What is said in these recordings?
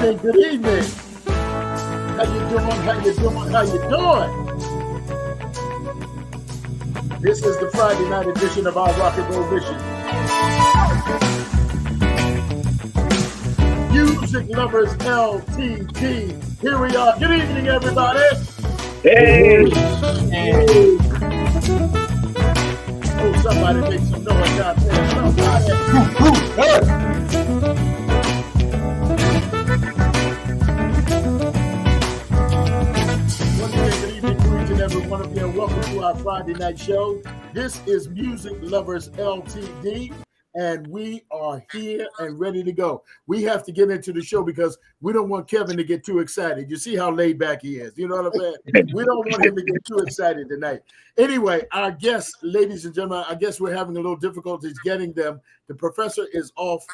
evening, good evening. How you doing? How you doing? How you doing? This is the Friday night edition of our Rock and Roll Mission. Music Lovers LTD. Here we are. Good evening, everybody. Hey. Hey. Oh, somebody make some noise out there. Somebody. Hey. Good evening to each and every one of you, and welcome to our Friday night show. This is Music Lovers LTD, and we are here and ready to go. We have to get into the show because we don't want Kevin to get too excited. You see how laid back he is. You know what I'm saying? We don't want him to get too excited tonight. Anyway, our guests, ladies and gentlemen, I guess we're having a little difficulties getting them. The professor is off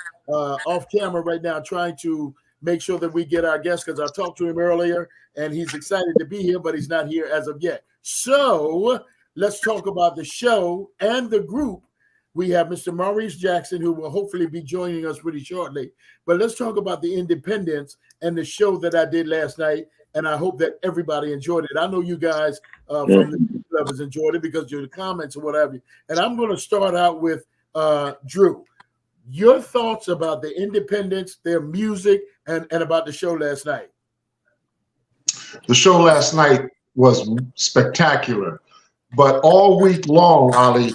camera right now trying to make sure that we get our guests, because I talked to him earlier and he's excited to be here, but he's not here as of yet. So let's talk about the show and the group. We have Mr. Maurice Jackson, who will hopefully be joining us pretty shortly. But let's talk about the Independence and the show that I did last night, and I hope that everybody enjoyed it. I know you guys from the Lovers enjoyed it because of the comments or whatever. And I'm going to start out with Drew. Your thoughts about the Independence, their music, and about the show last night. The show last night was spectacular, but all week long, Ali,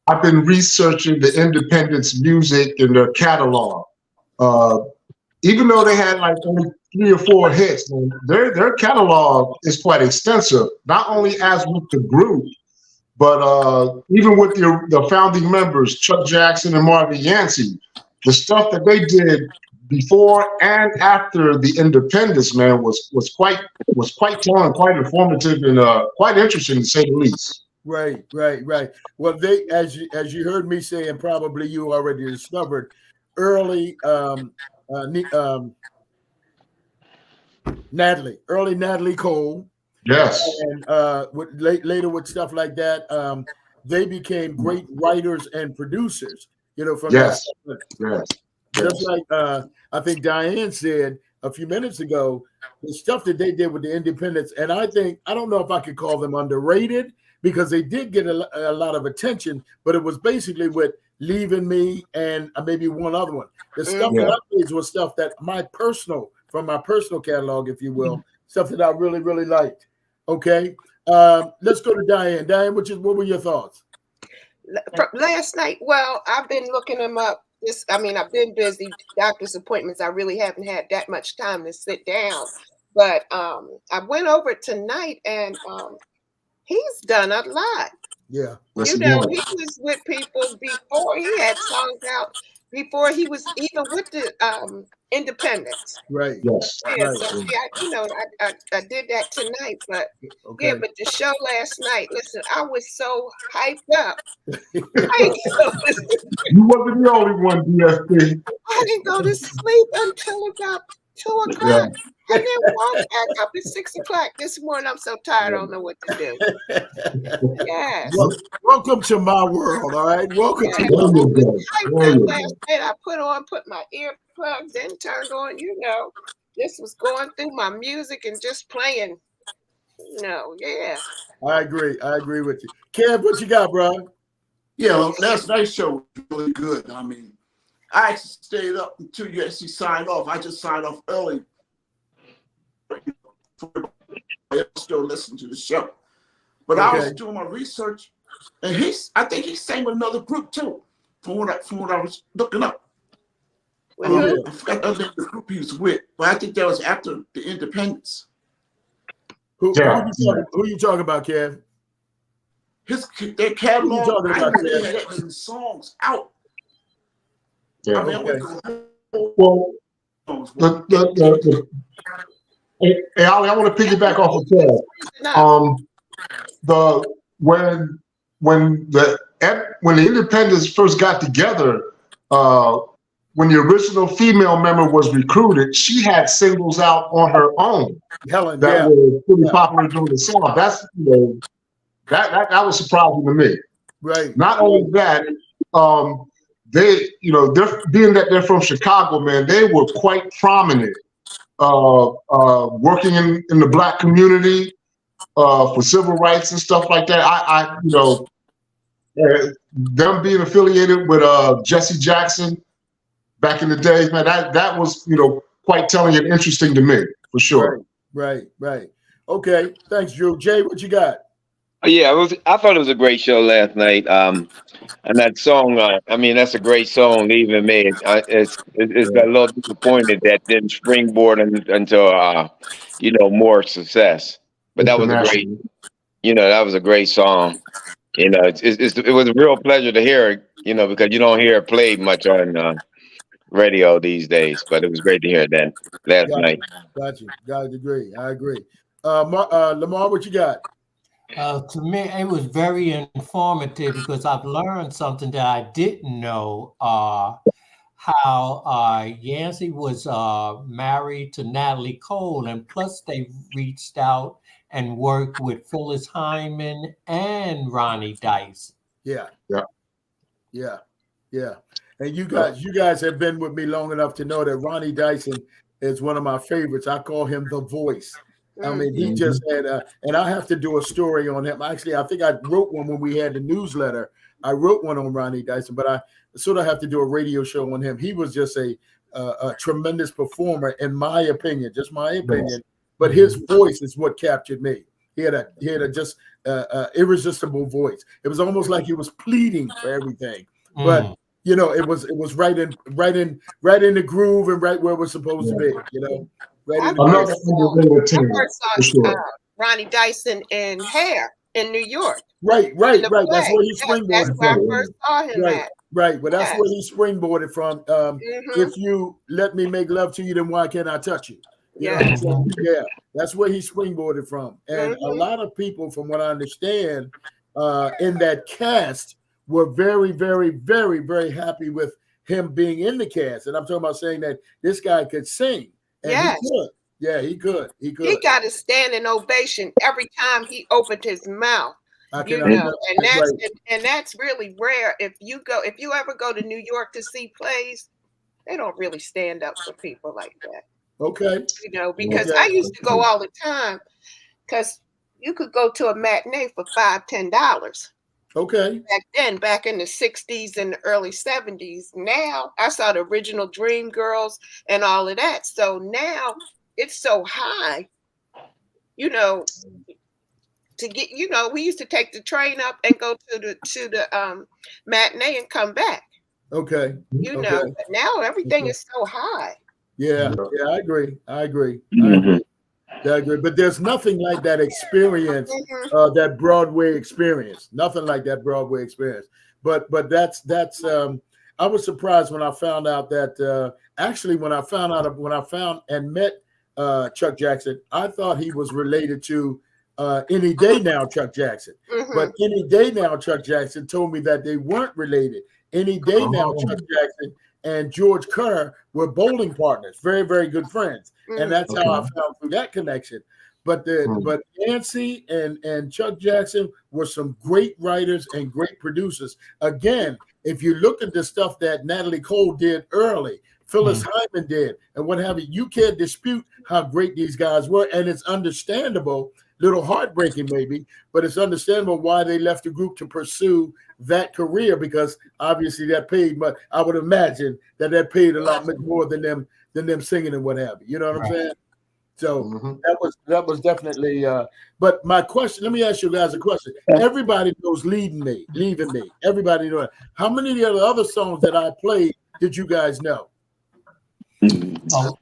I've been researching the Independence music and their catalog. Even though they had like only 3 or 4 hits, their catalog is quite extensive, not only as with the group, but even with the founding members, Chuck Jackson and Marvin Yancey. The stuff that they did before and after the Independence, man, was quite telling, quite informative, and quite interesting to say the least. Right. Well, they, as you heard me say, and probably you already discovered, early Natalie Cole. Yes. And later with stuff like that, they became great writers and producers. You know, from yes. Just like I think Diane said a few minutes ago, the stuff that they did with the Independence, and I don't know if I could call them underrated, because they did get a lot of attention, but it was basically with Leaving Me and maybe one other one. The stuff that I played was stuff that from my personal catalog, if you will, stuff that I really, really liked. Okay, let's go to Diane. Diane, what were your thoughts? Last night, well, I've been looking them up. I've been busy, doctor's appointments. I really haven't had that much time to sit down. But I went over tonight, and he's done a lot. Yeah. You know, he was with people before he had songs out, before he was even with the Independence. Right. Yes. Yeah, right. so I did that tonight, but yeah, but the show last night, listen, I was so hyped up. You wasn't the only one, DSP. I didn't go to sleep until about 2 o'clock. Yeah. And then woke back up at 6 o'clock this morning. I'm so tired, I don't know what to do. Yes. Welcome to my world, all right? Welcome to my world. Last night I put my earplugs in, turned on, this was going through my music and just playing. Yeah. I agree with you. Kev, what you got, bro? Yeah, last night's show was really good. I mean, I actually stayed up until you actually signed off. I just signed off early. I still listen to the show, but I was doing my research, and I think he sang with another group too, from what I was looking up. I forgot the group he was with, but I think that was after the Independence. Who you talking about, Kev? Their catalog. Who you talking about, they had songs out. Yeah. I mean, well, Hey, Ali, I want to piggyback off of Kev. When the Independence first got together, when the original female member was recruited, she had singles out on her own that were pretty popular during the song. That was surprising to me. Right. Not only that, they, being that they're from Chicago, man, they were quite prominent working in the Black community for civil rights and stuff like that. Them being affiliated with Jesse Jackson back in the day, man, that was quite telling and interesting to me for sure. Right. Okay, thanks, Drew. Jay, what you got? Yeah, I thought it was a great show last night. And that song, that's a great song. They even made it's a little disappointed that didn't springboard into more success. But that was a great, that was a great song. It was a real pleasure to hear it, because you don't hear it played much on radio these days. But it was great to hear it then last night. Got you. I agree. Lamar, what you got? To me, it was very informative because I've learned something that I didn't know. How Yancey was married to Natalie Cole, and plus they reached out and worked with Phyllis Hyman and Ronnie Dice. Yeah. And you guys have been with me long enough to know that Ronnie Dyson is one of my favorites. I call him the voice. I mean, he just had, and I have to do a story on him. Actually, I think I wrote one when we had the newsletter. I wrote one on Ronnie Dyson, but I sort of have to do a radio show on him. He was just a tremendous performer, in my opinion, just my opinion. But his voice is what captured me. He had a just irresistible voice. It was almost like he was pleading for everything, but it was right in the groove and right where it was supposed to be. I first saw Ronnie Dyson in Hair in New York. Right. That's where he springboarded That's where I first saw him at. Right, but that's where he springboarded from. If you let me make love to you, then why can't I touch you? Yeah, that's where he springboarded from. And a lot of people, from what I understand, in that cast were very, very, very, very happy with him being in the cast. And I'm talking about saying that this guy could sing. And he could. Yeah, he could. He got a standing ovation every time he opened his mouth. And that's really rare. If you ever go to New York to see plays, they don't really stand up for people like that. Okay. Because I used to go all the time, because you could go to a matinee for $5-10. Okay. Back in the 60s and the early 70s. Now I saw the original Dream Girls and all of that. So now it's so high, to get, we used to take the train up and go to the matinee and come back. Okay. But now everything is so high. Yeah, I agree. I agree. But there's nothing like that experience, that Broadway experience. Nothing like that Broadway experience. But that's I was surprised when I found out that actually when I found and met Chuck Jackson, I thought he was related to Any Day Now Chuck Jackson. But Any Day Now Chuck Jackson told me that they weren't related. Any Day Now Chuck Jackson and George Kerr were bowling partners, very, very good friends. And that's how I found through that connection. But but Nancy and Chuck Jackson were some great writers and great producers. Again, if you look at the stuff that Natalie Cole did early, Phyllis Hyman did, and what have you, you can't dispute how great these guys were. And it's understandable, little heartbreaking maybe, but it's understandable why they left the group to pursue that career, because obviously that paid, but I would imagine that paid a lot more than them singing and what have you. You know what I'm saying? So that was definitely. But my question, let me ask you guys a question. Everybody knows Leaving Me. Everybody knows. How many of the other songs that I played did you guys know? Oh,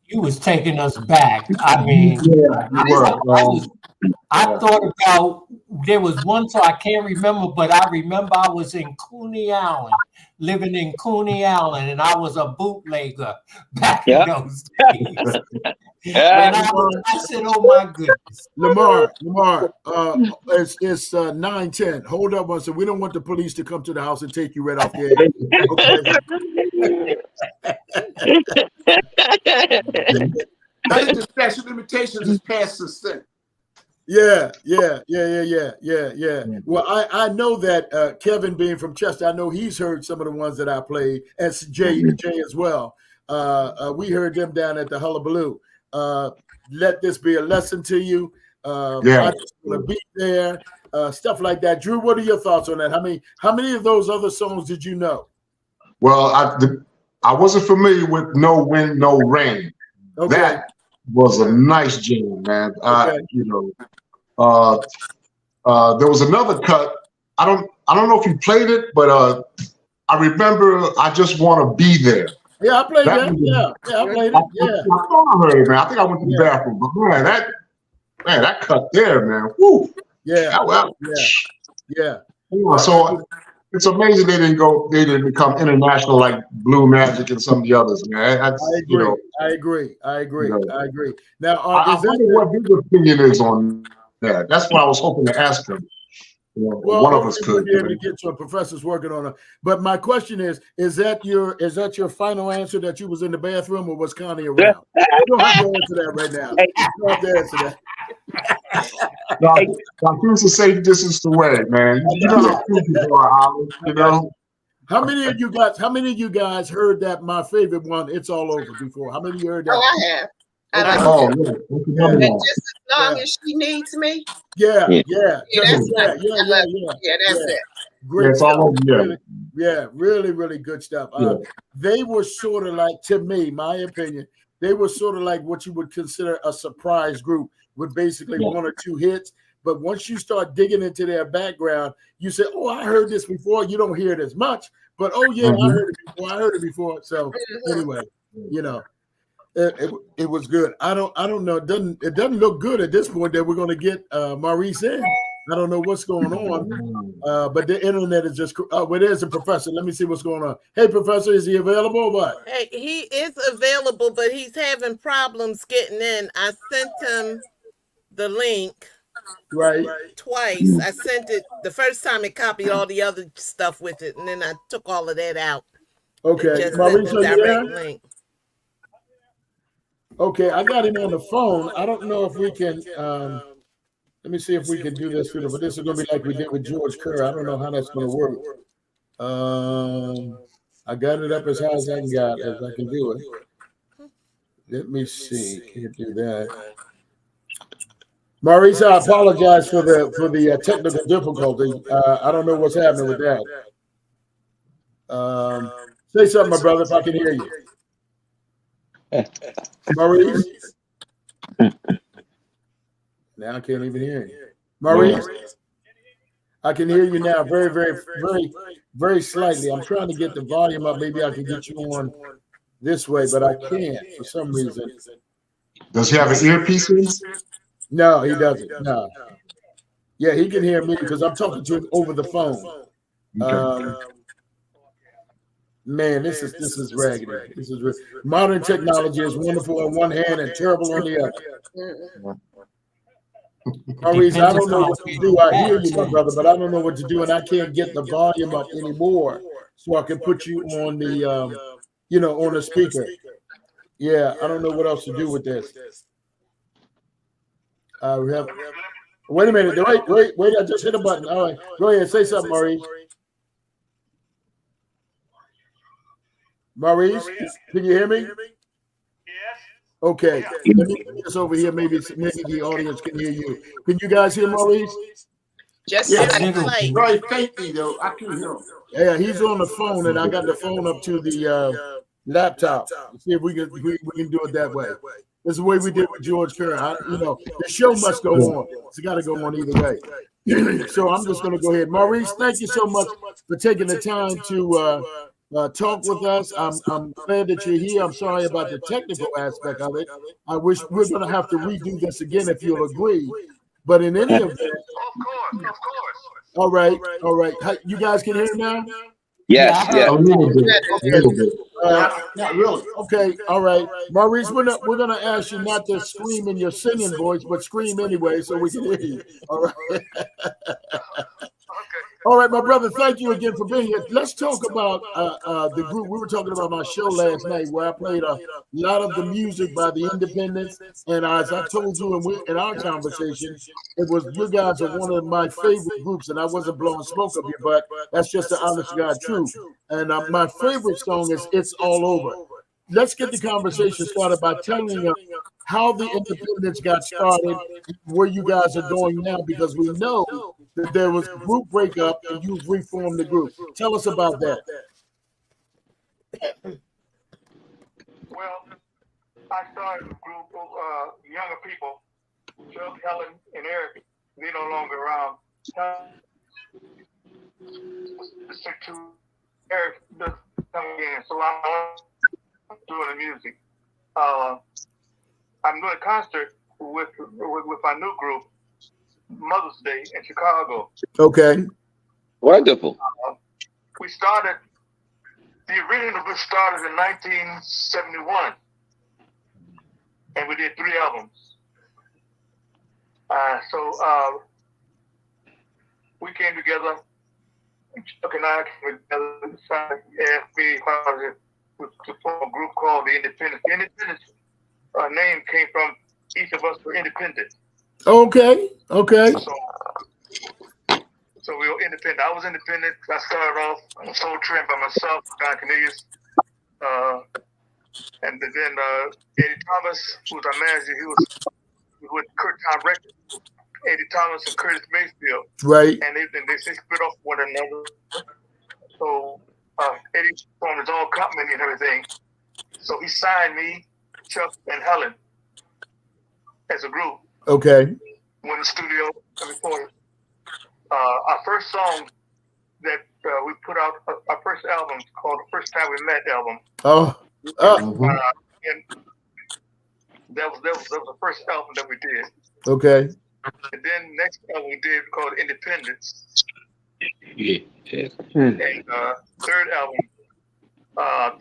you was taking us back. I mean, I thought about, there was one song I can't remember, but I remember I was in Coney Island, living in Coney Island, and I was a bootlegger back in those days. And I said, "Oh my goodness, Lamar, it's 9:10. Hold up one second. We don't want the police to come to the house and take you right off the air." I think the statute of limitations is past the thing. Yeah. Well, I know that Kevin, being from Chester, I know he's heard some of the ones that I played, and Jay as well. We heard them down at the Hullabaloo. Let this be a lesson to you. I just want to be there. Stuff like that. Drew, what are your thoughts on that? How many of those other songs did you know? Well, I wasn't familiar with No Wind, No Rain. Okay. That was a nice jam, man. Okay. There was another cut. I don't know if you played it, but I remember I Just Want to Be There. Yeah, I played that. Yeah, I played it. Yeah. I thought I heard it, man. I think I went to the bathroom, but man, that cut there, man. Woo. Yeah. Yeah. So it's amazing they didn't become international like Blue Magic and some of the others, man. I agree. Now, I wonder what his opinion is on that. That's what I was hoping to ask him. Well, one of us could be able to get to a professor's working on it. But my question is that your final answer that you was in the bathroom or was Connie around? You don't have to answer that right now. You don't have to answer that. Here's a safe distance away, man. You know how people are, you know. How many of you guys heard that my favorite one, It's All Over, before? How many of you heard that? Oh, I have. And Yeah. just as long as she needs me. Yeah. That's it. Great stuff. Really good stuff. They were sort of like, to me, my opinion, they were sort of like what you would consider a surprise group with basically one or two hits. But once you start digging into their background, you say, "Oh, I heard this before." You don't hear it as much, but I heard it before. So anyway, it was good. I don't know. It doesn't look good at this point that we're going to get Maurice in. I don't know what's going on, but the internet is just. Well, there's a professor. Let me see what's going on. Hey, professor, is he available or what? Hey, he is available, but he's having problems getting in. I sent him the link. Right. Twice. I sent it the first time. It copied all the other stuff with it, and then I took all of that out. Okay. Just sent the direct link. Okay, I got him on the phone. I don't know if we can. Let me see if we can do this through. But this is going to be like we did with George Kerr. I don't know how that's going to work. I got it up as high as I can do it. Let me see. Can't do that. Maurice, I apologize for the technical difficulty. I don't know what's happening with that. Say something, my brother, if I can hear you. Maurice? Now I can't even hear you. Maurice? I can hear you now very, very, very, very slightly. I'm trying to get the volume up. Maybe I can get you on this way, but I can't for some reason. Does he have an earpiece in? No, he doesn't. No. Yeah, he can hear me because I'm talking to him over the phone. Man, this is raggedy. Modern technology is wonderful on one hand and terrible on the other. Maurice, I don't know what to do. I hear you, my brother, but I don't know what to do, and I can't get the volume up anymore, so I can put you on the, on the speaker. Yeah, I don't know what else to do with this. Wait a minute. Wait. I just hit a button. All right. Go ahead. Say something, Maurice. Maurice, can you hear me? Yes. Okay. Let me put this over here. Maybe the audience can hear you. Can you guys hear Maurice? Just very faintly though. I can hear him. Yeah, he's on the phone, and I got the phone up to the laptop. See if we can do it that way. This is the way we did with George Kerr. The show must go on. It's got to go on either way. So I'm just going to go ahead. Maurice, thank you so much for taking the time to talk with us. I'm glad that you're here. I'm sorry about the technical aspect of it. I wish we're going to have to redo this again if you'll agree. But in any event, Of course. all right. You guys can hear now? Yes. A little bit. Not really. Okay, all right. Maurice, we're gonna ask you not to scream in your singing voice, but scream anyway so we can hear you. All right. All right, my brother, thank you again for being here. Let's talk about the group. We were talking about my show last night where I played a lot of the music by the Independents. And as I told you in our conversation, you guys are one of my favorite groups. And I wasn't blowing smoke up here, but that's just the honest to God truth. And my favorite song is It's All Over. Let's get the conversation started by telling how the independence got started, and where you guys are going now, because we know that there was a group breakup and you've reformed the group. Tell us about that. Well, I started a group of younger people, Chuck, Helen, and Eric. They're no longer around. Eric just coming in, so I'm doing the music. I'm doing a concert with my new group, Mother's Day in Chicago. Okay. Wonderful. We started. The original group started in 1971, and we did 3 albums. So we came together. Chuck and I came together, asked me if I was to form a group called the Independence. The Independence name came from each of us were independent. Okay. Okay. So we were independent. I was independent. I started off on a Soul Train by myself, Don Cornelius. And then Eddie Thomas, who was our manager, he was with Kurt Tom Records. Eddie Thomas and Curtis Mayfield. Right. And they split off one another. So Eddie formed his own company and everything. So he signed me, Chuck, and Helen as a group. Okay. Went in the studio and recorded. Our first song that we put out, our first album called The First Time We Met album. And that was the first album that we did. Okay. And then next album we did called Independence. Yeah. And third album,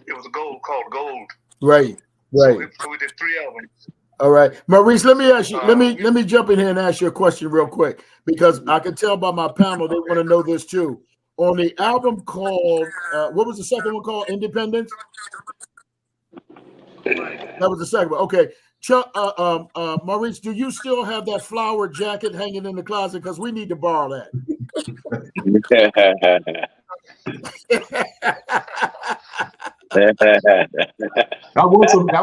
it was called Gold. Right. Right. So we did 3 albums. All right, Maurice, let me ask you, let me jump in here and ask you a question real quick, because I can tell by my panel they want to know this too. On the album called, what was the second one called? Independence? That was the second one. Okay. Chuck, Maurice, do you still have that flower jacket hanging in the closet? Because we need to borrow that. That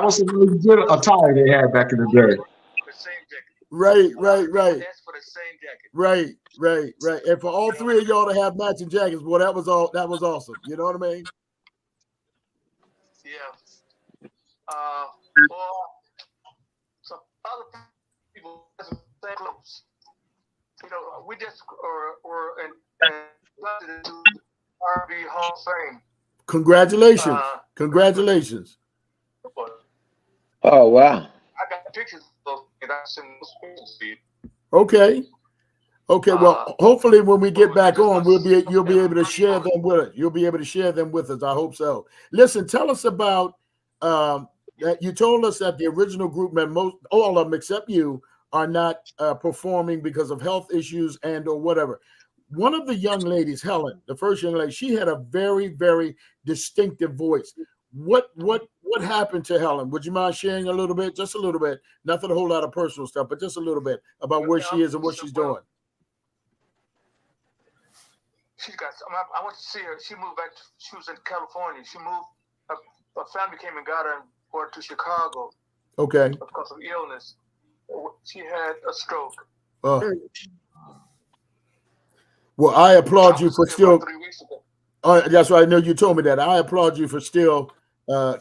was some really good attire they had back in the day. The same jacket. Right. That's for the same jacket. Right. And for all 3 of y'all to have matching jackets, boy, that was awesome. You know what I mean? Yeah. Some other people same clothes. You know, we just were inducted into R&B Hall of Fame. Congratulations. Congratulations. Oh, wow. I got pictures of it. I sent those pictures to you. Okay. Well, hopefully when we get back on, you'll be able to share them with us. You'll be able to share them with us. I hope so. Listen, tell us about that. You told us that the original group members, all of them except you, are not performing because of health issues and or whatever. One of the young ladies, Helen, the first young lady, she had a very, very distinctive voice. What happened to Helen? Would you mind sharing a little bit, just a little bit, nothing a whole lot of personal stuff, but just a little bit about where she is and what she's doing? I went to see her. She moved back. She was in California. She moved. Her family came and got her and brought her to Chicago. Okay. Because of illness. She had a stroke. Well, I applaud you for still. 3 weeks ago. That's right. I know you told me that. I applaud you for still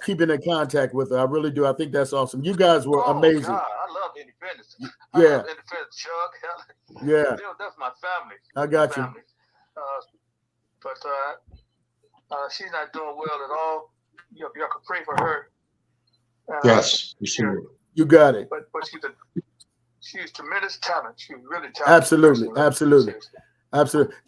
keeping in contact with her. I really do. I think that's awesome. You guys were amazing. God, I love Independence. Yeah. I love Independence. Chuck, Helen. Yeah. That's my family. I got you. But she's not doing well at all. Y'all can pray for her. Yes, you should. You got it. But she's tremendous talent. She's really talented. Absolutely.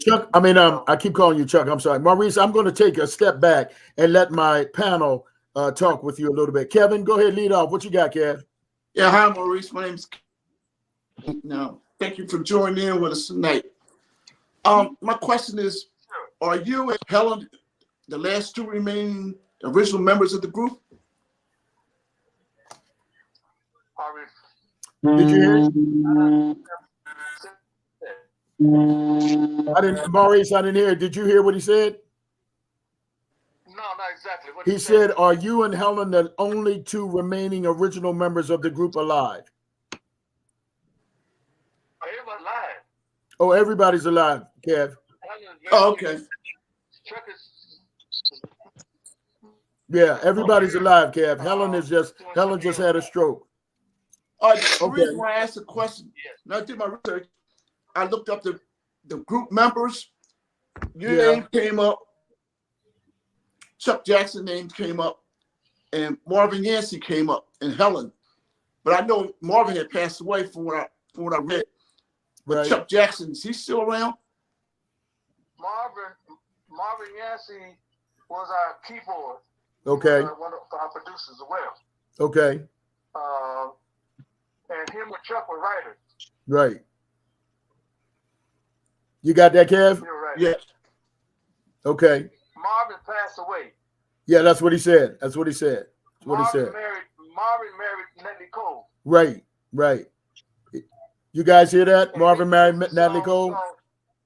Chuck, I keep calling you Chuck. I'm sorry. Maurice, I'm going to take a step back and let my panel talk with you a little bit. Kevin, go ahead, lead off. What you got, Kev? Yeah, hi, Maurice. My name's Kevin. Now, thank you for joining in with us tonight. My question is, are you and Helen the last 2 remaining original members of the group? Did you hear it? Maurice, I didn't hear it. Did you hear what he said? No, he exactly. What He said, "Are you and Helen the only two remaining original members of the group alive?" Everybody lied. Oh, everybody's alive, Kev. Oh, okay. Yeah, everybody's alive, Kev. Helen just had a stroke. The reason why I asked the question, when I did my research, I looked up the group members. Your name came up. Chuck Jackson's name came up, and Marvin Yancey came up, and Helen. But I know Marvin had passed away from what I read. But Right. Chuck Jackson, is he still around? Marvin Yancey was our keyboard. Okay. One of our producers as well. Okay. And him and Chuck were writers. Right. You got that, Kev? You're right. Yeah. Okay. Marvin passed away. Yeah, that's what he said. That's what he said. That's what he said. Marvin married Natalie Cole. Right. Right. You guys hear that? Marvin married Natalie Cole?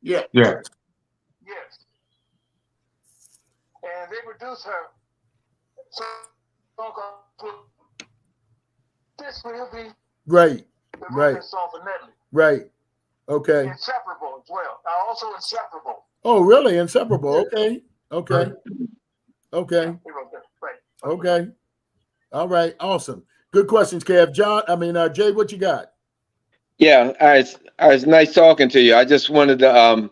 Yeah. Yeah. Yes. And they produced her. So this will be Right. the Right. song for Natalie. Right. Okay. Inseparable as well. Also Inseparable. Oh, really? Inseparable. Okay. Okay. Okay. Right. Okay. All right. Awesome. Good questions, Kev. Jay, what you got? Yeah, it's nice talking to you. I just wanted to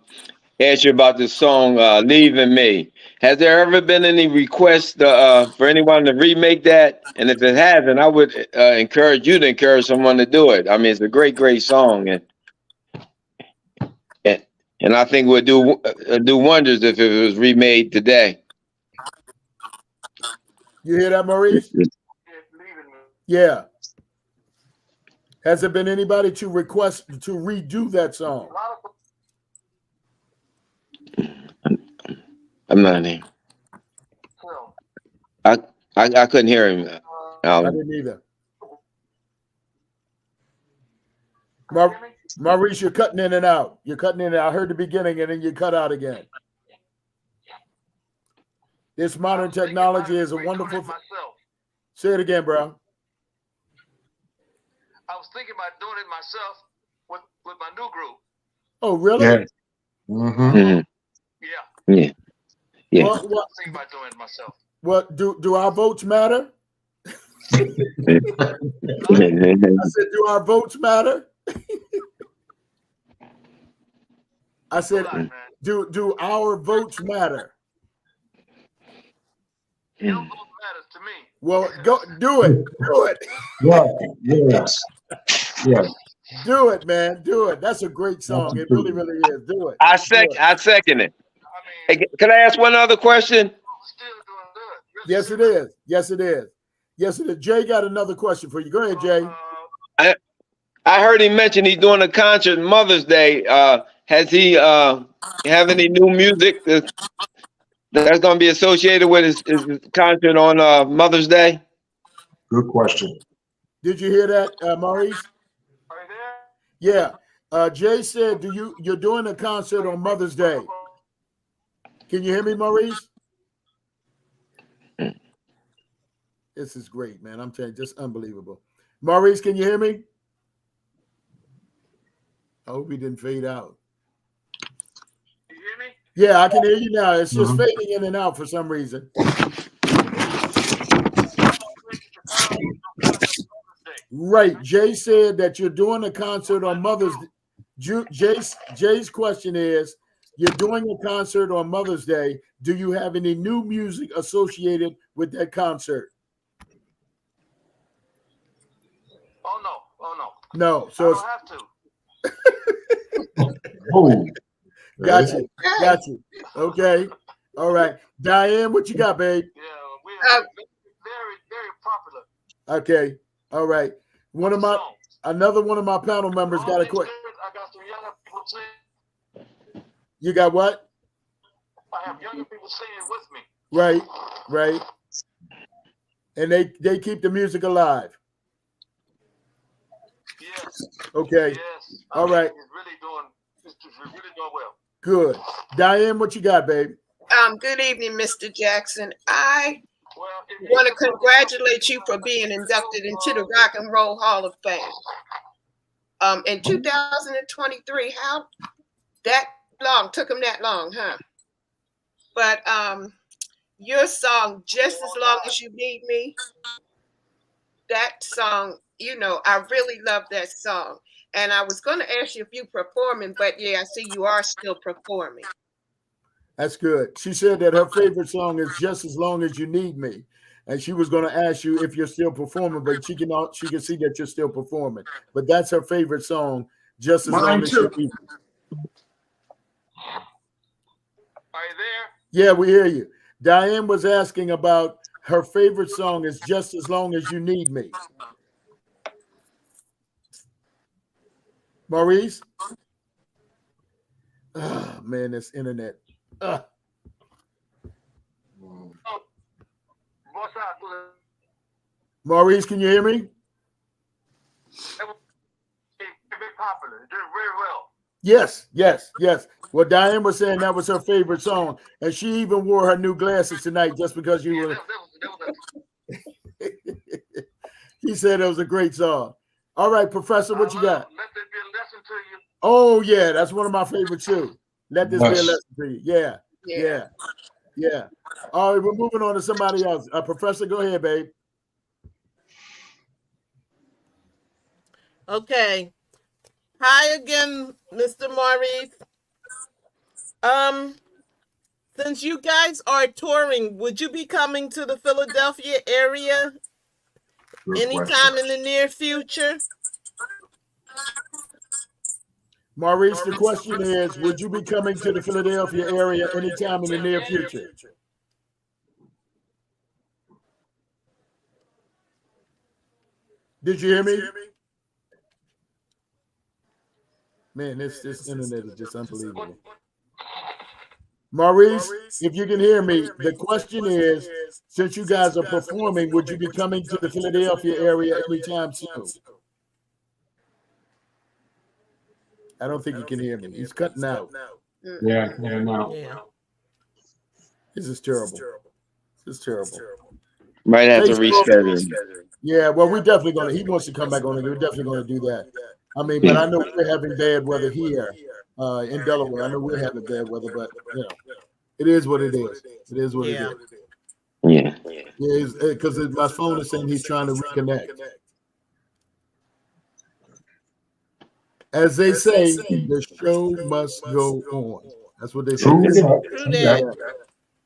ask you about this song, Leaving Me. Has there ever been any requests for anyone to remake that? And if it hasn't, I would encourage you to encourage someone to do it. I mean, it's a great, great song. And I think it would do wonders if it was remade today. You hear that, Maurice? Yeah. Has there been anybody to request to redo that song? I'm not in. I couldn't hear him. I didn't either. Maurice, you're cutting in and out. You're cutting in and out. I heard the beginning and then you cut out again. This modern technology is a wonderful thing. Say it again, bro. I was thinking about doing it myself with my new group. Oh, really? Yeah. Mm-hmm. Yeah. Yeah. Yeah. I was thinking about doing it myself. What do our votes matter? I said, do our votes matter? I said, do our votes matter? Your vote matters to me. Well, go do it. Do it. Yeah. Yes. Yes. Do it, man. Do it. That's a great song. It really, really is. Do it. I second it. Hey, can I ask one other question? Still doing good. Yes, it is. Yes, it is. Yes, it is. Jay got another question for you. Go ahead, Jay. I heard him mention he's doing a concert Mother's Day. Has he have any new music that's going to be associated with his concert on Mother's Day? Good question. Did you hear that, Maurice? Are you there? Yeah. Jay said, you're doing a concert on Mother's Day. Can you hear me, Maurice? This is great, man. I'm telling you, just unbelievable. Maurice, can you hear me? I hope he didn't fade out. You hear me? Yeah, I can hear you now. It's just fading in and out for some reason. Right. Jay said that you're doing a concert on Mother's Day. Jay's question is, you're doing a concert on Mother's Day. Do you have any new music associated with that concert? Oh, no. No. So I don't have to. Oh. Got you. Okay. All right. Diane, what you got, babe? Yeah, we're very, very popular. Okay. All right. Another one of my panel members got a question. I got some younger people singing. You got what? I have younger people singing with me. Right. And they keep the music alive. Yes. Okay. Yes. All right. It's really doing well. Good. Diane, what you got, babe? Good evening, Mr. Jackson. I want to congratulate you for being inducted into the Rock and Roll Hall of Fame. In 2023, how that long took him that long, huh? But your song, Just As Long As You Need Me, that song, you know, I really love that song. And I was going to ask you if you performing, but yeah, I see you are still performing. That's good. She said that her favorite song is Just As Long As You Need Me. And she was going to ask you if you're still performing, but she can see that you're still performing. But that's her favorite song, Just As Long As You Need Me. Are you there? Yeah, we hear you. Diane was asking about her favorite song is Just As Long As You Need Me. Maurice? Oh, man, this internet. Maurice, can you hear me? Popular. Did very well. Yes. Well, Diane was saying that was her favorite song, and she even wore her new glasses tonight just because you were. He said it was a great song. All right, Professor, what you got? Let this be a lesson to you. Oh yeah, that's one of my favorites too. Let this be a lesson to you. Yeah. All right, we're moving on to somebody else. Professor, go ahead, babe. Okay. Hi again, Mr. Maurice. Since you guys are touring, would you be coming to the Philadelphia area anytime in the near future? Maurice, the question is, would you be coming to the Philadelphia area anytime in the near future? Did you hear me? Man, this internet is just unbelievable. Maurice, if you can hear me, the question is, since you guys are performing, would you be coming to the Philadelphia area anytime soon? I don't think he can hear me. He's cutting out. Yeah, cutting out. Yeah. This is terrible. This is terrible. Might have to reschedule. Yeah, well, we're definitely going to, he wants to come back on it. We're definitely going to do that. I mean, but I know we're having bad weather here in Delaware. I know we're having bad weather, but you know, it is what it is. It is what it is. Yeah. Yeah, because my phone is saying he's trying to reconnect. As they say, the show must go on. That's what they say. True that.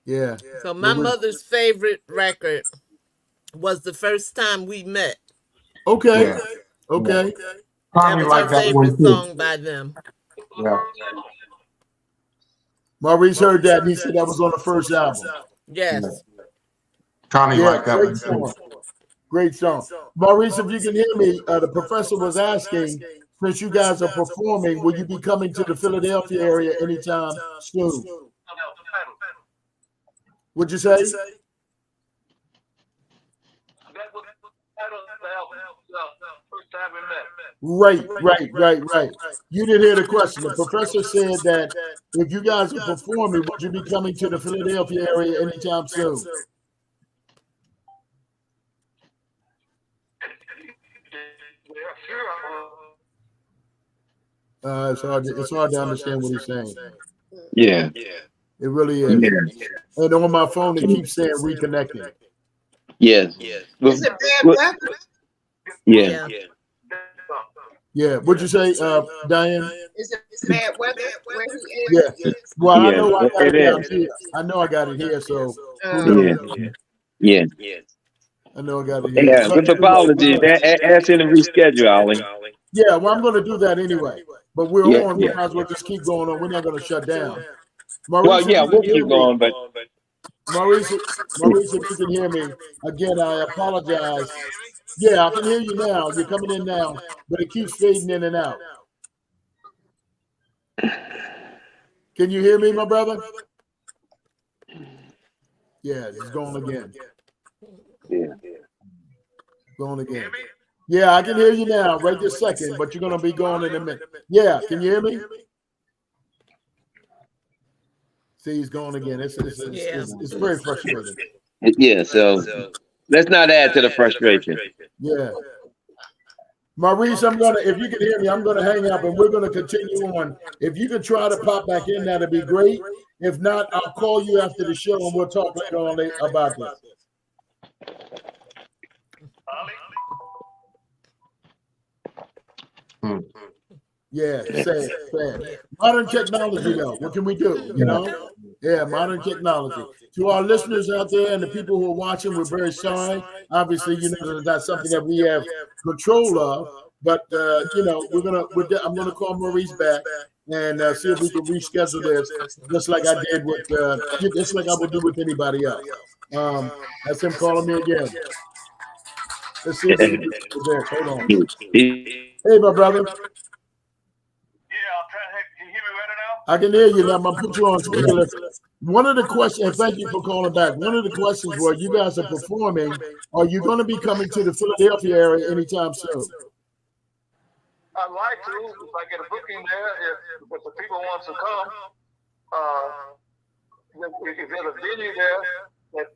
Yeah. So my mother's favorite record was The First Time We Met. Okay. Okay. That was her favorite song by them. Yeah. Maurice heard that and he said that was on the first album. Yes. Connie liked that one too. Great song. Maurice, if you can hear me, the professor was asking, since you guys are performing, will you be coming to the Philadelphia area anytime soon? What'd you say? Right. You didn't hear the question. The professor said that if you guys are performing, would you be coming to the Philadelphia area anytime soon? It's hard to understand what he's saying. Yeah. It really is. Yeah. And on my phone, it keeps saying reconnecting. Yes. Is it bad weather? Yeah. Yeah. What'd you say, Diane? Is it bad weather where he is? Yeah. Well, I know I got it it is. here. I know I got it here. So Yeah. I know I got it here. Yeah. With apologies, ask him to reschedule, Ollie. Yeah. Well, I'm going to do that anyway. But we're on. We might as well just keep going on. We're not going to shut down. Maurice, We'll keep going, but Maurice, if you can hear me again, I apologize. Yeah, I can hear you now. You're coming in now, but it keeps fading in and out. Can you hear me, my brother? Yeah, it's going again. Going again. Yeah, I can hear you now, right this second, but you're going to be going in a minute. Yeah, can you hear me? See, he's gone again. It's very frustrating. Yeah, so let's not add to the frustration. Yeah. Maurice, if you can hear me, I'm gonna hang up and we're gonna continue on. If you can try to pop back in, that'd be great. If not, I'll call you after the show and we'll talk later on about this. Yeah, sad. Modern technology, though. What can we do? You know? Yeah, modern technology. To our listeners out there and the people who are watching, we're very sorry. Obviously, you know, that's something that we have control of. But you know, I'm gonna call Maurice back and see if we can reschedule this, just like I did with, just like I would do with anybody else. That's him calling me again. Let's see if we can do this. Hold on. Hey, my brother. I can hear you now. I'm gonna put you on speaker. One of the questions, and thank you for calling back. One of the questions were, you guys are performing. Are you going to be coming to the Philadelphia area anytime soon? I'd like to, if I get a booking there, if the people want to come. If there's a venue there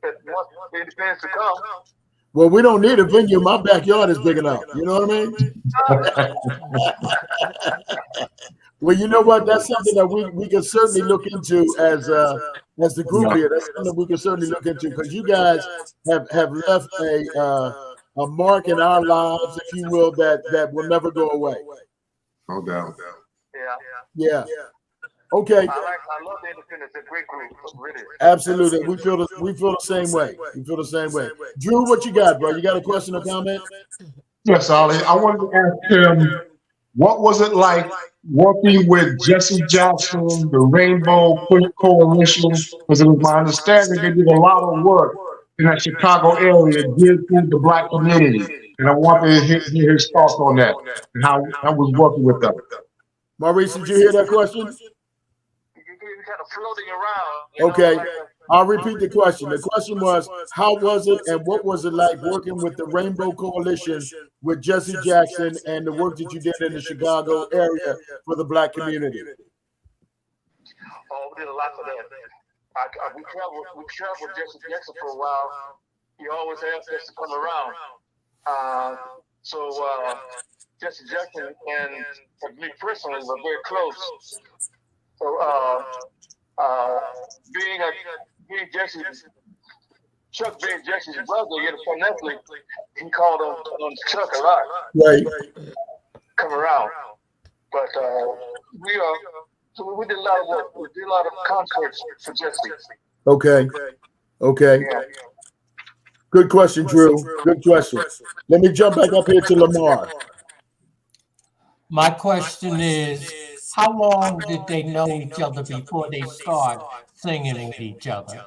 that wants the independents to come. Well, we don't need a venue. My backyard is big enough. You know what I mean? Well, you know what? That's something that we can certainly look into as the group here. That's something we can certainly look into, because you guys have left a mark in our lives, if you will, that will never go away. No doubt. Yeah. Okay. I love the independents. They're a great group. Really. Absolutely. We feel the same way. Drew, what you got, bro? You got a question or comment? Yes, Ollie. I wanted to ask him, what was it like working with Jesse Jackson, the Rainbow Coalition? Because it was my understanding they did a lot of work in that Chicago area geared to the Black community. And I wanted to hear his thoughts on that and how I was working with them. Maurice, did you hear that question? You're kind of floating around. Okay. I'll repeat the question. The question was, how was it and what was it like working with the Rainbow Coalition with Jesse Jackson and the work that you did in the Chicago area for the Black community? Oh, we did a lot for that. We traveled with Jesse Jackson for a while. He always asked us to come around. So Jesse Jackson and me personally were very close. So being Chuck being Jesse's brother, fundamentally, he called on Chuck a lot. Right. Come around. But we did a lot of work. We did a lot of concerts for Jesse. Okay. Yeah. Good question, Drew. Good question. Let me jump back up here to Lamar. My question is, how long did they know each other before they start singing with each other?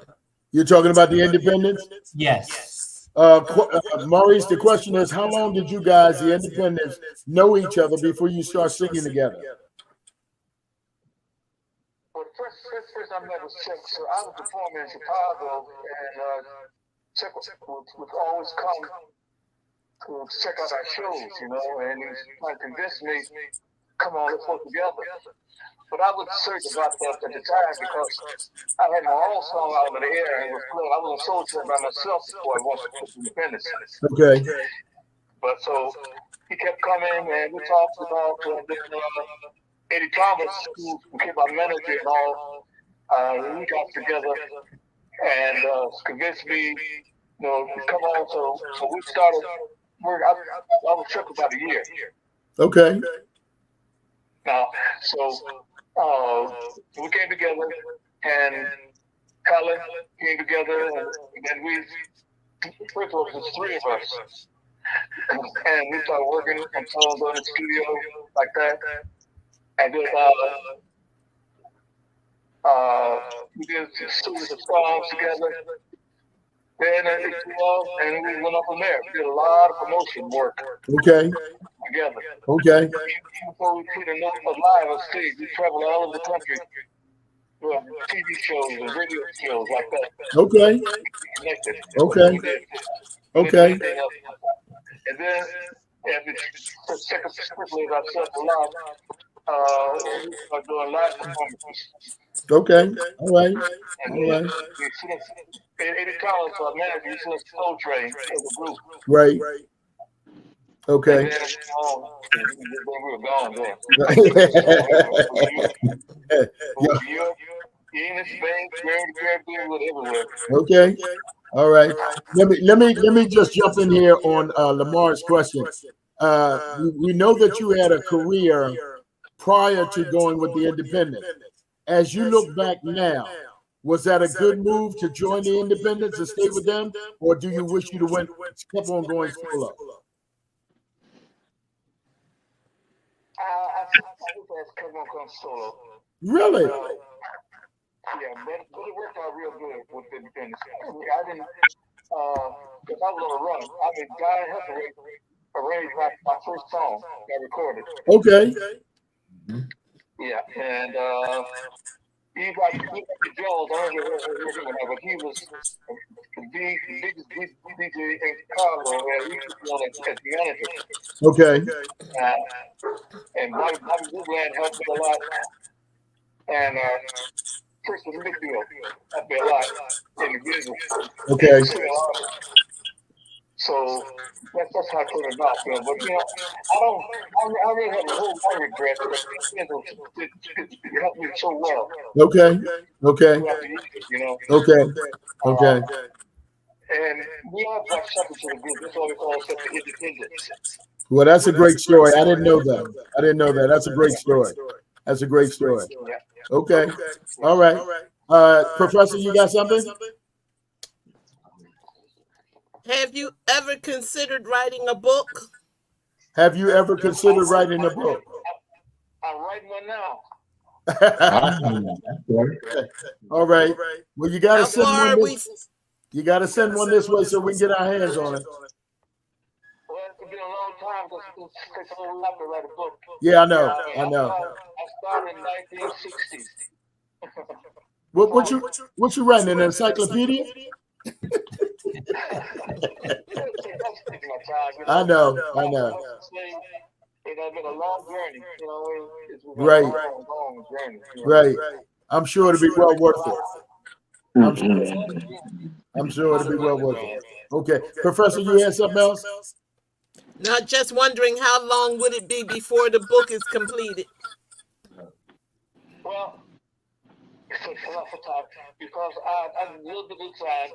You're talking about the Independents? Yes. Maurice, the question is, how long did you guys, the Independents, know each other before you start singing together? Well, the first I met was Chuck. So I was performing in Chicago, and Chuck would always come to check out our shows, and he was trying to convince me, come on, let's work together. But I was certain about that at the time because I had my own song out of the air and it was good. I wasn't so sure by myself before I wanted to put independence. Okay. But so he kept coming and we talked about Eddie Thomas, who became my manager and all. We got together and convinced me, to come on. So we started work. I was Chuck about a year. Okay. Now, so we came together, and Colin came together, and then first of all, it was three of us, and we started working on songs in the studio like that, and then we did a series of songs together. Then and we went up from there. We did a lot of promotion work. Okay. Together. Okay. Before we put another live on stage, we traveled all over the country. TV shows and radio shows like that. Okay. Okay. Okay. And then, and the second strictly of ourselves alive, we are doing live performances. Okay. All right. And All right. we sent Eddie Collins, our manager, he sent Soul Train as a group. Right. Okay. And then we were gone there. Europe, Spain, Caribbean, everywhere. Okay. All right. Let me just jump in here on Lamar's question. We know that you had a career prior to going with the Independent. As you look back now, was that a good move to join the Independents and stay with them, or do you wish you to kept on going solo? I think that's come solo. Really? Yeah, but it worked out real good with the Independents. I didn't, because I was on a run. I mean, God helped me arrange my first song I recorded. Okay. Yeah, and he got Jones. I don't know, but he was the biggest DJ in Chicago, and he was on as manager. Okay. And Bobby Woodland helped me a lot. And Kristen Midfield helped me a lot in the business. Okay. So that's how I put it out there. But I really have a whole lot of regret because it helped me so well. Okay. Okay. Okay. Okay. And we all got something to the group. That's why we call ourselves the Independents. Well, that's a great story. I didn't know that. That's a great story. That's a great story. Okay. All right. Professor, you got something? Have you ever considered writing a book? Have you ever considered writing a book? I'm writing one now. All right. Well, you got to send one. You got to send one this way so we can get our hands on it. Well, it's been a long time because it takes a long time to write a book. Yeah, I know. I started in 1960s. What you writing, an encyclopedia? I know. It's been a long journey. It's been a long journey. Right. I'm sure it'll be well worth it. I'm sure it'll be well worth it. Okay. Professor, you had something else? Not just wondering how long would it be before the book is completed? Well, it takes a lot of time because I'm a little bit inside.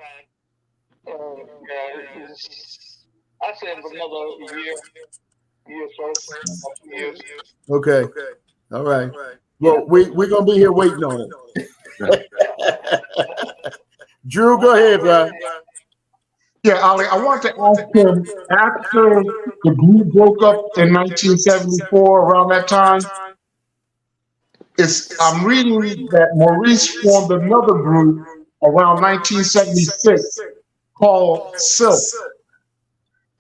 I said another year or so, 2 years. Okay. All right. Well, we're going to be here waiting on it. Drew, go ahead, Brian. Yeah, Ali, I want to ask him, after the group broke up in 1974, around that time, I'm reading that Maurice formed another group around 1976 called Silk.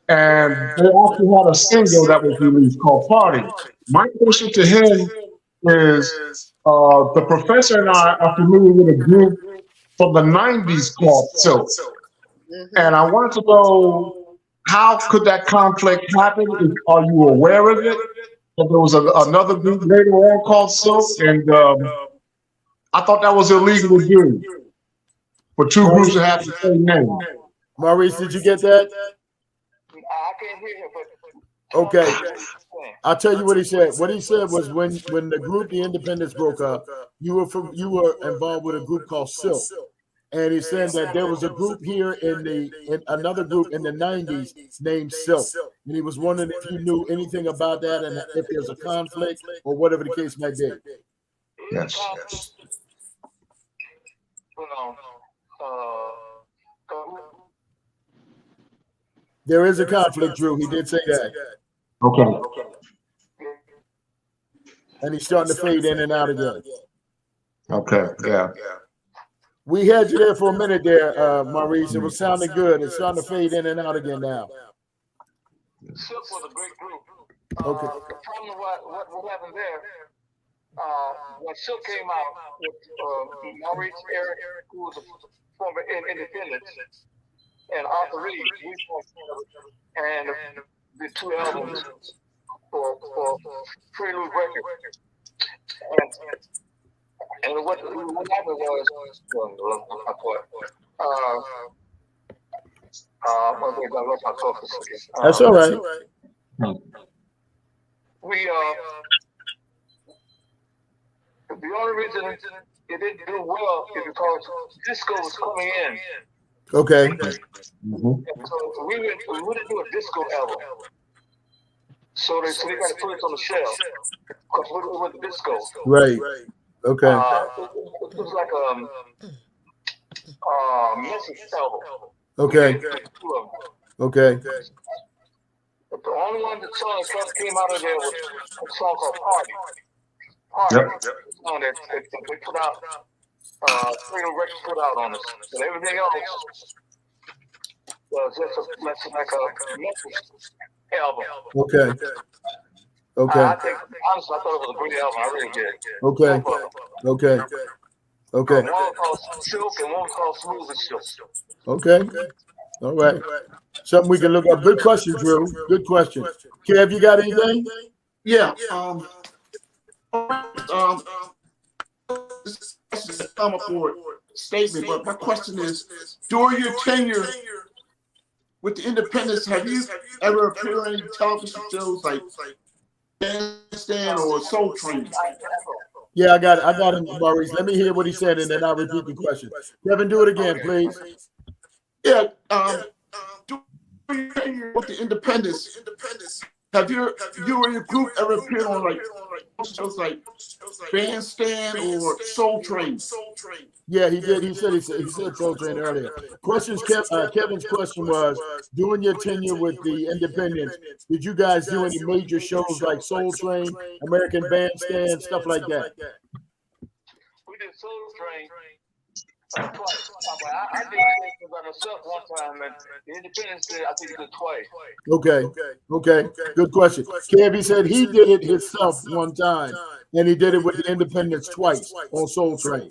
And they actually had a single that was released called Party. My question to him is, the professor and I are familiar with a group from the 90s called Silk. And I wanted to know, how could that conflict happen? Are you aware of it? That there was another group later on called Silk, and I thought that was illegal to do for two groups to have the same name. Maurice, did you get that? I can't hear him, but okay. I'll tell you what he said. What he said was when the group, the Independents, broke up, you were involved with a group called Silk. And he said that there was a group here in another group in the 90s named Silk. And he was wondering if you knew anything about that and if there's a conflict or whatever the case may be. Yes. There is a conflict, Drew. He did say that. Okay. And he's starting to fade in and out again. Okay, yeah. We had you there for a minute there, Maurice. It was sounding good. It's starting to fade in and out again now. Silk was a great group. Okay. The problem what happened there, when Silk came out with Maurice, Eric, who was a former Independent, and Arthur Reed, and the two albums for Prelude Records. And what happened was, That's all right. The only reason it didn't do well is because disco was coming in. Okay. So we didn't do a disco album. So they got to put it on the shelf because it was disco. Right. Okay. It was like a message album. Okay. Okay. But the only one that song that came out of there was a song called Party. Yep. Song that they put out, Freedom Records put out on us. But everything else was just like a message album. Okay. Okay. I think, honestly, I thought it was a great album. I really did. Okay. Okay. Okay. One was called Silk and one was called Smooth as Silk. Okay. All right. Something we can look up. Good question, Drew. Good question. Kev, you got anything? Yeah. This is a come up for statement, but my question is: during your tenure with the Independents, have you ever appeared on any television shows like Bandstand or Soul Train? Yeah, I got him, Maurice. Let me hear what he said, and then I'll repeat the question. Kevin, do it again, please. Yeah. During your tenure with the Independents, have you or your group ever appeared on like shows like Bandstand or Soul Train? Yeah, he did. He said Soul Train earlier. Kevin's question was, during your tenure with the Independents, did you guys do any major shows like Soul Train, American Bandstand, stuff like that? We did Soul Train twice. I did it by myself one time, and the Independents did, I think, did twice. Okay. Good question. Kev, said he did it himself one time, and he did it with the Independents twice on Soul Train.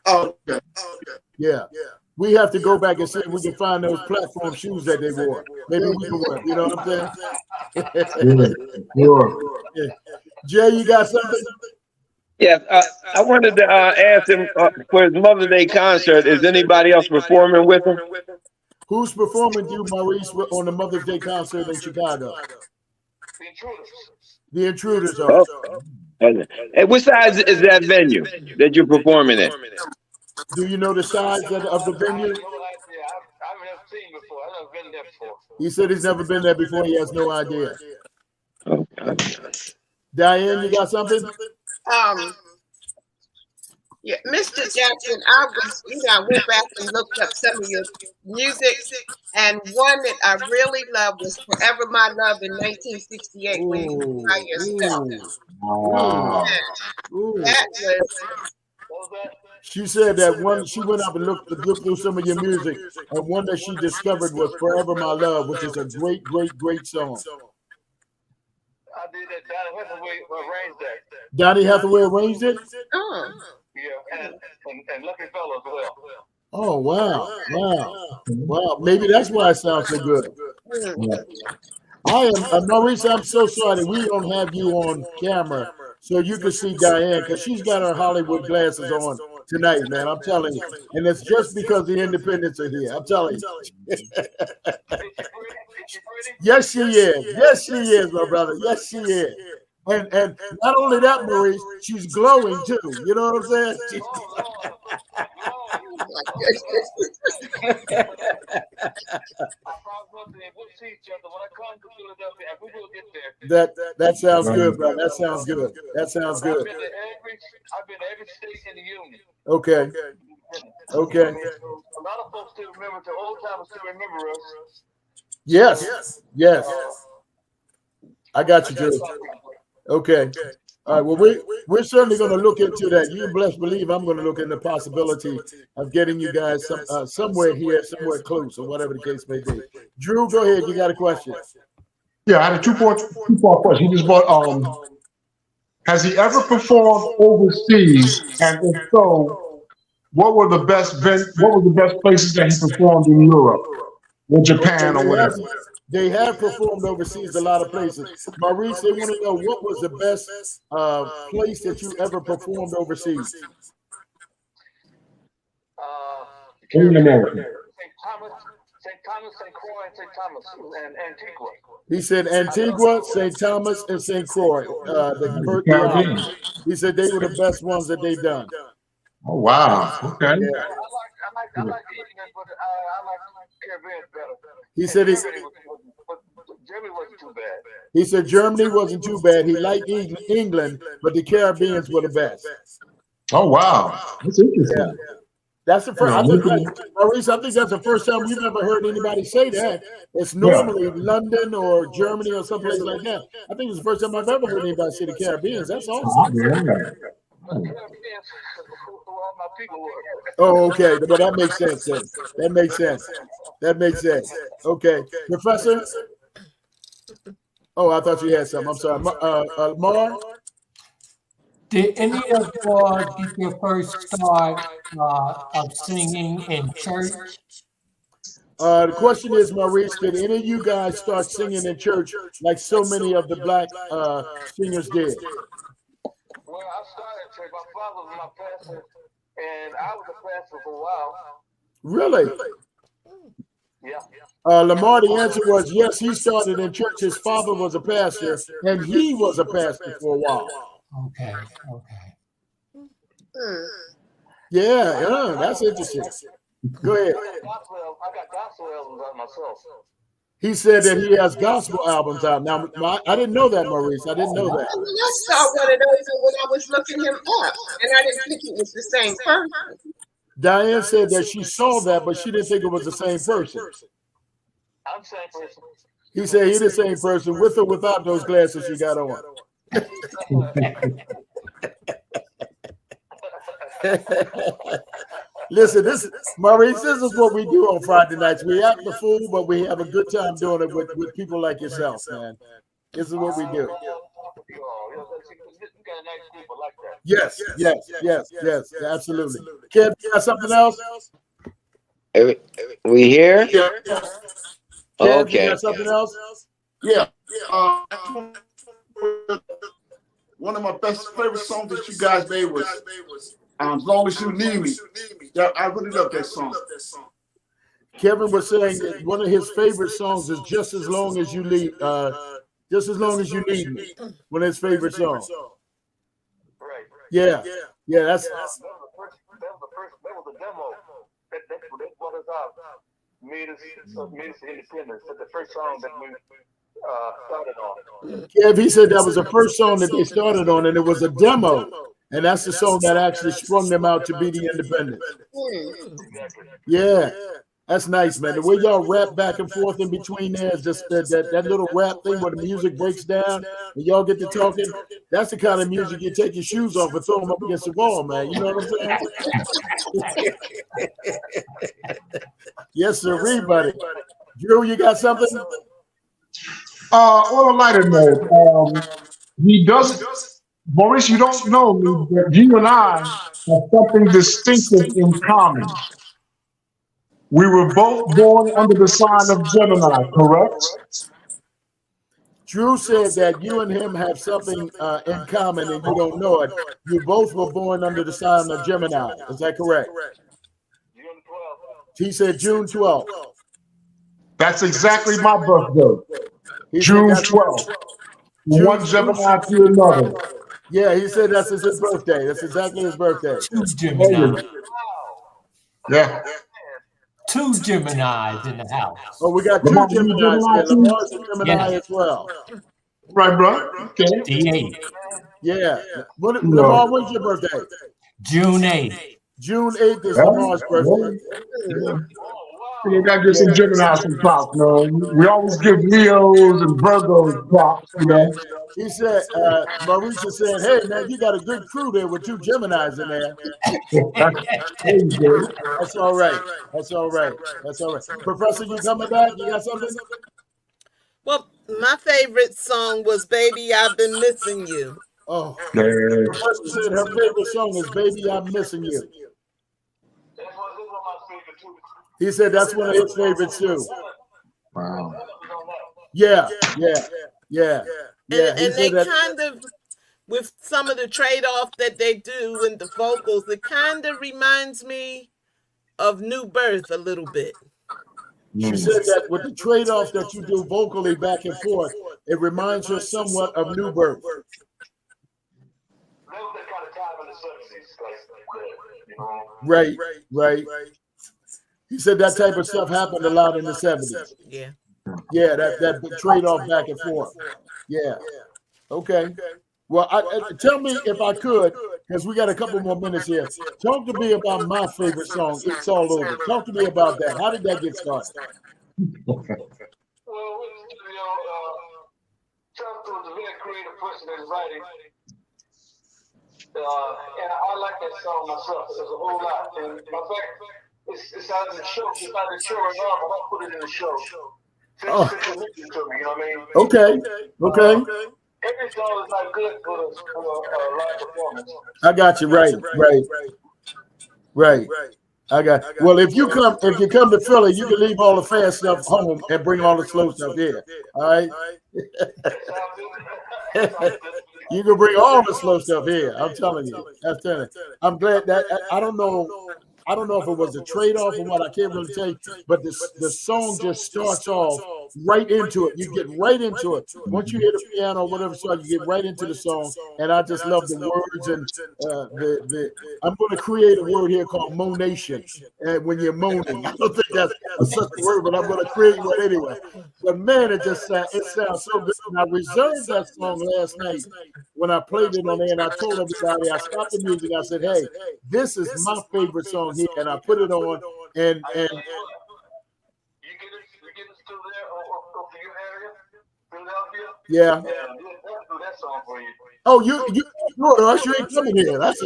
Oh, okay. Yeah. We have to go back and see if we can find those platform shoes that they wore. Maybe we can wear. You know what I'm saying? Sure. Yeah. Jay, you got something? Yes, I wanted to ask him for his Mother's Day concert. Is anybody else performing with him? Who's performing with you, Maurice, on the Mother's Day concert in Chicago? The Intruders. The Intruders are. Okay. And what size is that venue that you're performing at? Do you know the size of the venue? I've never seen before. I've never been there before. He said he's never been there before. He has no idea. Okay. Diane, you got something? Yeah, Mr. Jackson, I went back and looked up some of your music, and one that I really loved was "Forever My Love" in 1968 when you were by yourself. That was. She said that one. She went up and looked through some of your music, and one that she discovered was "Forever My Love," which is a great song. I did that. Donny Hathaway arranged that. Donny Hathaway arranged it? Oh. Yeah, and Lucky Fellow as well. Oh, wow. Maybe that's why it sounds so good. I am, Maurice, I'm so sorry that we don't have you on camera so you can see Diane, because she's got her Hollywood glasses on tonight, man. I'm telling you. And it's just because the Independents are here. I'm telling you. Yes, she is. Yes, she is, my brother. Yes, she is. And not only that, Maurice, she's glowing too. You know what I'm saying? That sounds good, bro. That sounds good. That sounds good. I've been to every state in the union. Okay. Okay. A lot of folks still remember, the old timers still remember us. Yes. Yes. I got you, Drew. Okay. All right. Well, we're certainly going to look into that. You best believe I'm going to look into the possibility of getting you guys somewhere here, somewhere close, or whatever the case may be. Drew, go ahead. You got a question? Yeah, I had a two-part question. He just brought, has he ever performed overseas? And if so, what were the best places that he performed in Europe or Japan or whatever? They have performed overseas a lot of places. Maurice, they want to know what was the best place that you ever performed overseas? In America. St. Thomas, St. Croix, and St. Thomas, and Antigua. He said Antigua, St. Thomas, and St. Croix. He said they were the best ones that they've done. Oh, wow. Okay. Yeah. I like England, but I like Caribbean better. He said Germany wasn't too bad. He said Germany wasn't too bad. He liked England, but the Caribbeans were the best. Oh, wow. That's interesting. Yeah. That's the first. Maurice, I think that's the first time we've ever heard anybody say that. It's normally London or Germany or someplace like that. I think it's the first time I've ever heard anybody say the Caribbeans. That's awesome. Oh, okay. Well, that makes sense then. That makes sense. That makes sense. Okay. Professor? Oh, I thought you had something. I'm sorry. Mar? Did any of you get your first start of singing in church? The question is, Maurice, did any of you guys start singing in church like so many of the black singers did? Well, I started church. My father was my pastor, and I was a pastor for a while. Really? Yeah. Lamar, the answer was yes, he started in church. His father was a pastor, and he was a pastor for a while. Okay. Yeah, that's interesting. Go ahead. I got gospel albums out myself. He said that he has gospel albums out. Now, I didn't know that, Maurice. I didn't know that. I saw one of those when I was looking him up, and I didn't think it was the same person. Diane said that she saw that, but she didn't think it was the same person. I'm the same person. He said he's the same person with or without those glasses you got on. Listen, Maurice, this is what we do on Friday nights. We act the fool, but we have a good time doing it with people like yourself, man. This is what we do. Yes, absolutely. Kev, you got something else? We here? Kev, Okay. you got something else? Yeah. One of my favorite songs that you guys made was As Long As You Need Me. Yeah, I really love that song. Kevin was saying that one of his favorite songs is Just As Long As You Need Just As Long As You Need Me. One of his favorite songs. Right. Yeah, that's That was the demo. That brought us out. Made us independent. That's the first song that we started on. Kev, he said that was the first song that they started on, and it was a demo. And that's the song that actually sprung them out to be the independent. Yeah, that's nice, man. The way y'all rap back and forth in between there is just that little rap thing where the music breaks down and y'all get to talking. That's the kind of music you take your shoes off and throw them up against the wall, man. You know what I'm saying? Yes, sir, everybody. Drew, you got something? On a lighter note, he doesn't. Maurice, you don't know me, but you and I have something distinctive in common. We were both born under the sign of Gemini, correct? Drew said that you and him have something in common and you don't know it. You both were born under the sign of Gemini. Is that correct? June 12th. He said June 12th. That's exactly my birthday. June 12th. One Gemini to another. Yeah, he said that's his birthday. That's exactly his birthday. Two Geminis. Yeah. Two Geminis in the house. Oh, we got two Geminis here. Lamar's a Gemini as well. Right, bro. Okay. D8. Yeah. Lamar, when's your birthday? June 8th. June 8th is Lamar's birthday. You gotta give some Gemini some props, man. We always give Leos and Virgos props, you know. He said, Maurice said, hey, man, you got a good crew there with two Geminis in there. That's all right. That's all right. That's all right. Professor, you coming back? You got something? Well, my favorite song was Baby, I've Been Missing You. Oh. Professor said her favorite song is Baby, I'm Missing You. He said that's one of his favorites too. Wow. Yeah. And they kind of, with some of the trade-off that they do in the vocals, it kind of reminds me of New Birth a little bit. She said that with the trade-off that you do vocally back and forth, it reminds her somewhat of New Birth. Right. He said that type of stuff happened a lot in the 70s. Yeah, that trade-off back and forth. Yeah. Okay. Well, tell me if I could, because we got a couple more minutes here. Talk to me about my favorite song, It's All Over. Talk to me about that. How did that get started? Well, Trump was a very creative person in writing. And I like that song myself. There's a whole lot. And in fact, it's out in the show. It's not in the show right now, but I put it in the show. To me, you know what I mean? Okay. Every song is not good for a live performance. I got you. Right. I got. Well, if you come to Philly, you can leave all the fast stuff home and bring all the slow stuff here. All right. You can bring all the slow stuff here. I'm telling you. I'm glad that I don't know if it was a trade-off or what. I can't really tell you, but the song just starts off right into it. You get right into it. Once you hear the piano or whatever song, you get right into the song. And I just love the words and I'm going to create a word here called monation. And when you're moaning, I don't think that's such a word, but I'm going to create one anyway. But man, it sounds so good. And I reserved that song last night when I played it on there, and I told everybody, I stopped the music. I said, hey, this is my favorite song here, and I put it on, and yeah. Oh, you ain't coming here. That's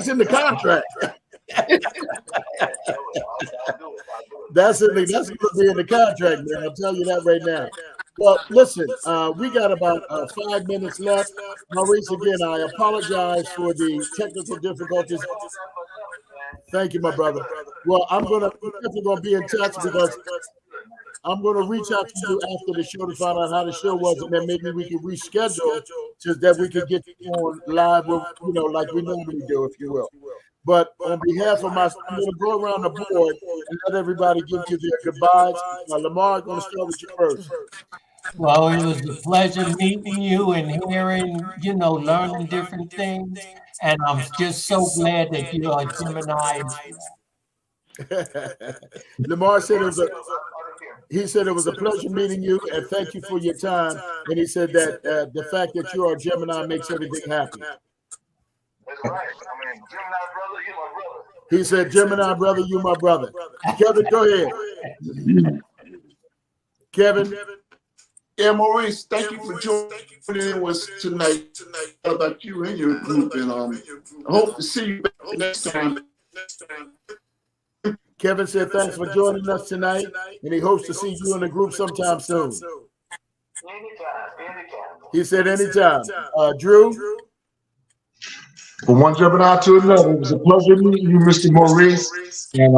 in the contract. That's going to be in the contract, man. I'll tell you that right now. Well, listen, we got about 5 minutes left. Maurice, again, I apologize for the technical difficulties. Thank you, my brother. Well, I'm definitely going to be in touch because I'm going to reach out to you after the show to find out how the show was, and then maybe we can reschedule so that we can get you on live, with, like we normally do, if you will. But on behalf of I'm going to go around the board and let everybody give you their goodbyes. Lamar, I'm going to start with you first. Well, it was a pleasure meeting you and hearing, learning different things. And I'm just so glad that you are Gemini. Lamar said it was a pleasure meeting you, and thank you for your time. And he said that the fact that you are a Gemini makes everything happy. That's right. I mean, Gemini brother, you my brother. He said, Gemini brother, you my brother. Kevin, go ahead. Kevin. Yeah, Maurice, thank you for joining us tonight. About you and your group, and I hope to see you back next time. Kevin said thanks for joining us tonight, and he hopes to see you in the group sometime soon. Anytime. He said anytime. Drew? From one Gemini to another, it was a pleasure meeting you, Mr. Maurice. And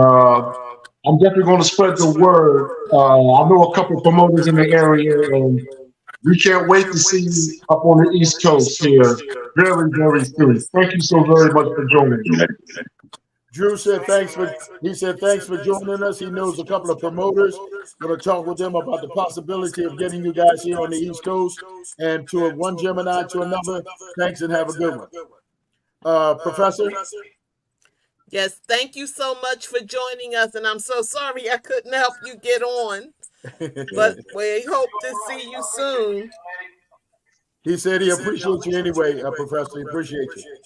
I'm definitely going to spread the word. I know a couple of promoters in the area, and we can't wait to see you up on the East Coast here very, very soon. Thank you so very much for joining me. Drew said thanks for joining us. He knows a couple of promoters. Going to talk with them about the possibility of getting you guys here on the East Coast. And to one Gemini to another, thanks and have a good one. Professor? Yes, thank you so much for joining us, and I'm so sorry I couldn't help you get on, but we hope to see you soon. He said he appreciates you anyway, Professor. He appreciates you.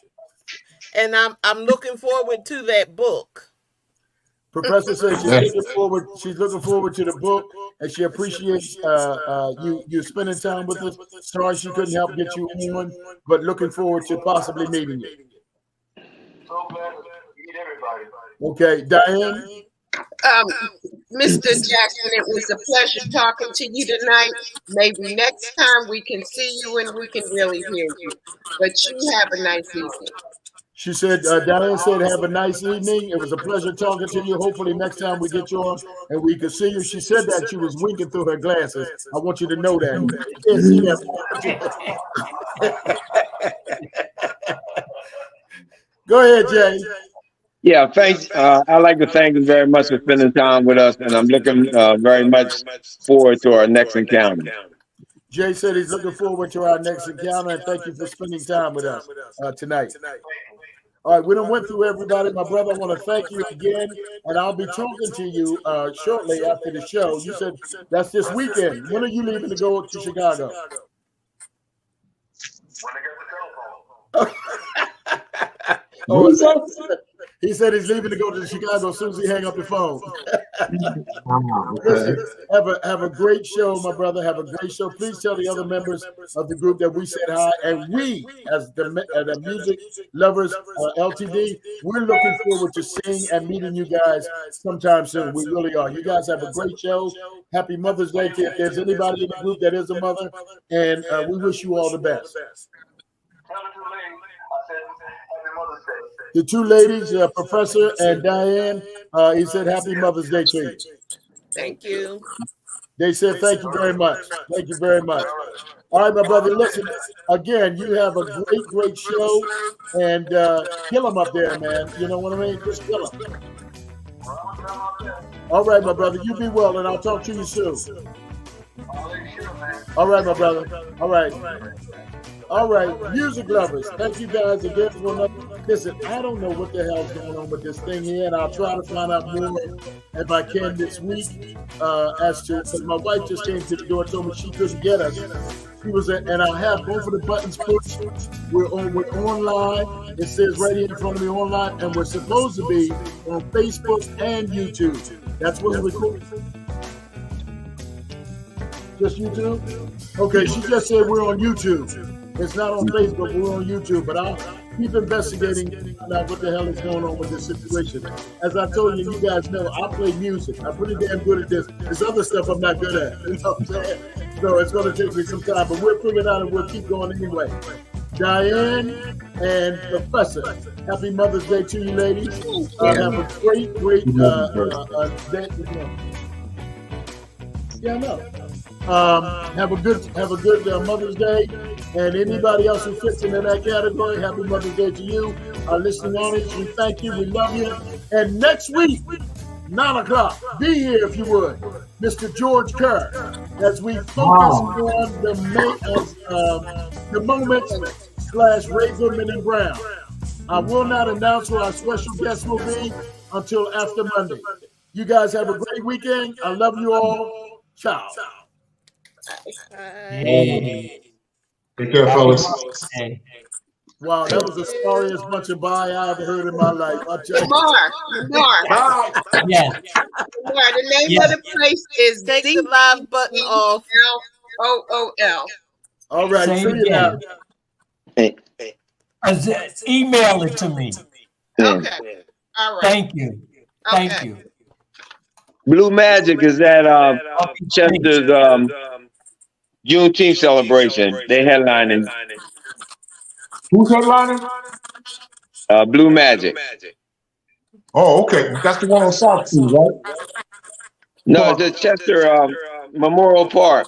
And I'm looking forward to that book. Professor says she's looking forward to the book, and she appreciates you spending time with us. Sorry she couldn't help get you on, but looking forward to possibly meeting you. So glad to meet everybody. Okay, Diane? Mr. Jackson, it was a pleasure talking to you tonight. Maybe next time we can see you and we can really hear you. But you have a nice evening. She said, Diane said, have a nice evening. It was a pleasure talking to you. Hopefully next time we get you on and we can see you. She said that she was winking through her glasses. I want you to know that. You can't see that. Go ahead, Jay. Yeah, thanks. I'd like to thank you very much for spending time with us, and I'm looking very much forward to our next encounter. Jay said he's looking forward to our next encounter, and thank you for spending time with us tonight. All right, we done went through everybody. My brother, I want to thank you again, and I'll be talking to you shortly after the show. You said that's this weekend. When are you leaving to go to Chicago? He said he's leaving to go to Chicago as soon as he hang up the phone. Listen, have a great show, my brother. Have a great show. Please tell the other members of the group that we said hi. And we, as the Music Lovers LTD, we're looking forward to seeing and meeting you guys sometime soon. We really are. You guys have a great show. Happy Mother's Day. If there's anybody in the group that is a mother, and we wish you all the best. The two ladies, Professor and Diane, he said, Happy Mother's Day to you. Thank you. They said, thank you very much. Thank you very much. All right, my brother, listen, again, you have a great, great show, and kill them up there, man. You know what I mean? Just kill them. All right, my brother, you be well, and I'll talk to you soon. All right, my brother. All right. All right, music lovers, thank you guys again for another. Listen, I don't know what the hell's going on with this thing here, and I'll try to find out more if I can this week. As to, because my wife just came to the door and told me she couldn't get us. She was, and I have both of the buttons pushed. We're online. It says right here in front of me, online, and we're supposed to be on Facebook and YouTube. That's what's recorded. Just YouTube? Okay, she just said we're on YouTube. It's not on Facebook, we're on YouTube, but I'll keep investigating about what the hell is going on with this situation. As I told you, you guys know, I play music. I'm pretty damn good at this. This other stuff I'm not good at, you know what I'm saying? So it's going to take me some time, but we'll figure it out and we'll keep going anyway. Diane and Professor, happy Mother's Day to you ladies. Have a great, great day. Yeah, I know. Have a good Mother's Day, and anybody else who fits into that category, happy Mother's Day to you. Our listening audience, we thank you, we love you. And next week, 9 o'clock, be here if you would, Mr. George Kerr, as we focus on the moments / Ray Goodman and Brown. I will not announce who our special guest will be until after Monday. You guys have a great weekend. I love you all. Ciao. Hey. Take care, fellas. Hey. Wow, that was the sorriest bunch of bye I ever heard in my life. Lamar. Yes. The name of the place is Take the live button off. OOL. All right, Say see it you now. again. Email it to me. Okay. All right. Thank you. Thank Okay. you. Blue Magic is at Chester's Juneteenth celebration. They headlining. Who's headlining? Blue Magic. Oh, okay. That's the one on South Street, right? No, it's at Chester Memorial Park.